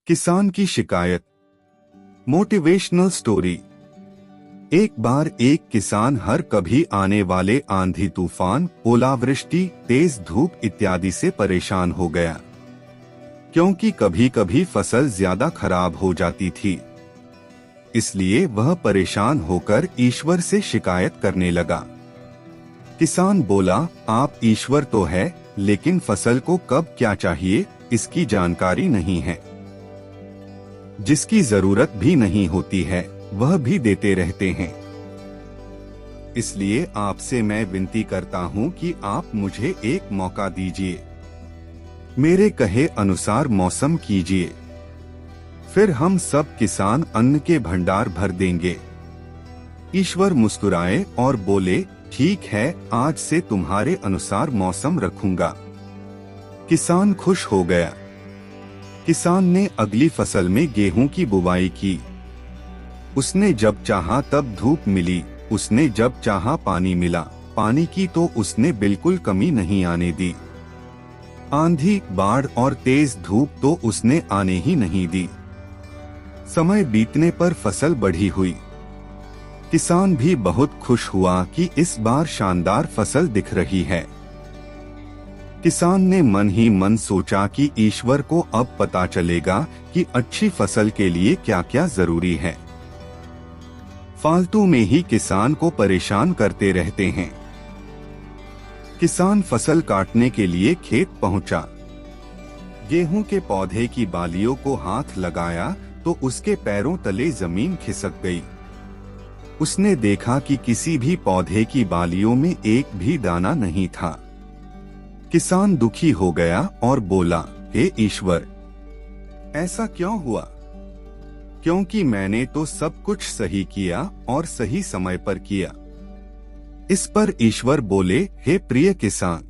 किसान की शिकायत। Motivational story. एक बार एक किसान हर कभी आने वाले आंधी तूफान, ओलावृष्टि, तेज धूप इत्यादि से परेशान हो गया, क्योंकि कभी कभी फसल ज्यादा खराब हो जाती थी। इसलिए वह परेशान होकर ईश्वर से शिकायत करने लगा। किसान बोला, आप ईश्वर तो है, लेकिन फसल को कब क्या चाहिए इसकी जानकारी नहीं है। जिसकी जरूरत भी नहीं होती है वह भी देते रहते हैं। इसलिए आपसे मैं विनती करता हूं कि आप मुझे एक मौका दीजिए, मेरे कहे अनुसार मौसम कीजिए, फिर हम सब किसान अन्न के भंडार भर देंगे। ईश्वर मुस्कुराए और बोले, ठीक है, आज से तुम्हारे अनुसार मौसम रखूंगा। किसान खुश हो गया। किसान ने अगली फसल में गेहूं की बुवाई की। उसने जब चाहा तब धूप मिली, उसने जब चाहा पानी मिला। पानी की तो उसने बिल्कुल कमी नहीं आने दी। आंधी, बाढ़ और तेज धूप तो उसने आने ही नहीं दी। समय बीतने पर फसल बढ़ी हुई। किसान भी बहुत खुश हुआ कि इस बार शानदार फसल दिख रही है। किसान ने मन ही मन सोचा कि ईश्वर को अब पता चलेगा कि अच्छी फसल के लिए क्या क्या जरूरी है। फालतू में ही किसान को परेशान करते रहते हैं। किसान फसल काटने के लिए खेत पहुंचा। गेहूं के पौधे की बालियों को हाथ लगाया तो उसके पैरों तले जमीन खिसक गई। उसने देखा कि किसी भी पौधे की बालियों में एक भी दाना नहीं था। किसान दुखी हो गया और बोला, हे ईश्वर, ऐसा क्यों हुआ? क्योंकि मैंने तो सब कुछ सही किया और सही समय पर किया। इस पर ईश्वर बोले, हे प्रिय किसान,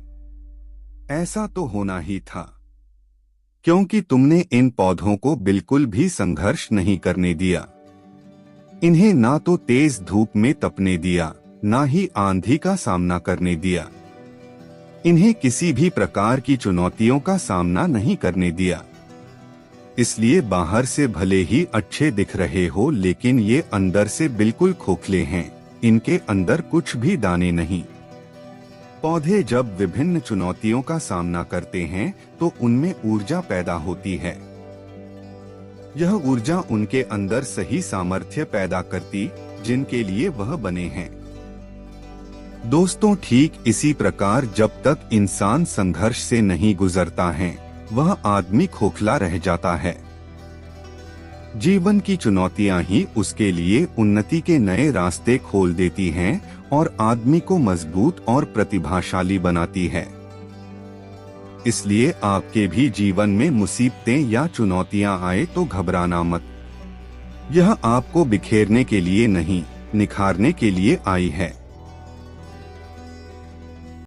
ऐसा तो होना ही था, क्योंकि तुमने इन पौधों को बिल्कुल भी संघर्ष नहीं करने दिया। इन्हें ना तो तेज धूप में तपने दिया, ना ही आंधी का सामना करने दिया। इन्हें किसी भी प्रकार की चुनौतियों का सामना नहीं करने दिया। इसलिए बाहर से भले ही अच्छे दिख रहे हो, लेकिन ये अंदर से बिल्कुल खोखले हैं। इनके अंदर कुछ भी दाने नहीं। पौधे जब विभिन्न चुनौतियों का सामना करते हैं तो उनमें ऊर्जा पैदा होती है। यह ऊर्जा उनके अंदर सही सामर्थ्य पैदा करती, जिनके लिए वह बने हैं। दोस्तों, ठीक इसी प्रकार जब तक इंसान संघर्ष से नहीं गुजरता है, वह आदमी खोखला रह जाता है। जीवन की चुनौतियां ही उसके लिए उन्नति के नए रास्ते खोल देती हैं और आदमी को मजबूत और प्रतिभाशाली बनाती है। इसलिए आपके भी जीवन में मुसीबतें या चुनौतियां आए तो घबराना मत। यह आपको बिखेरने के लिए नहीं, निखारने के लिए आई है।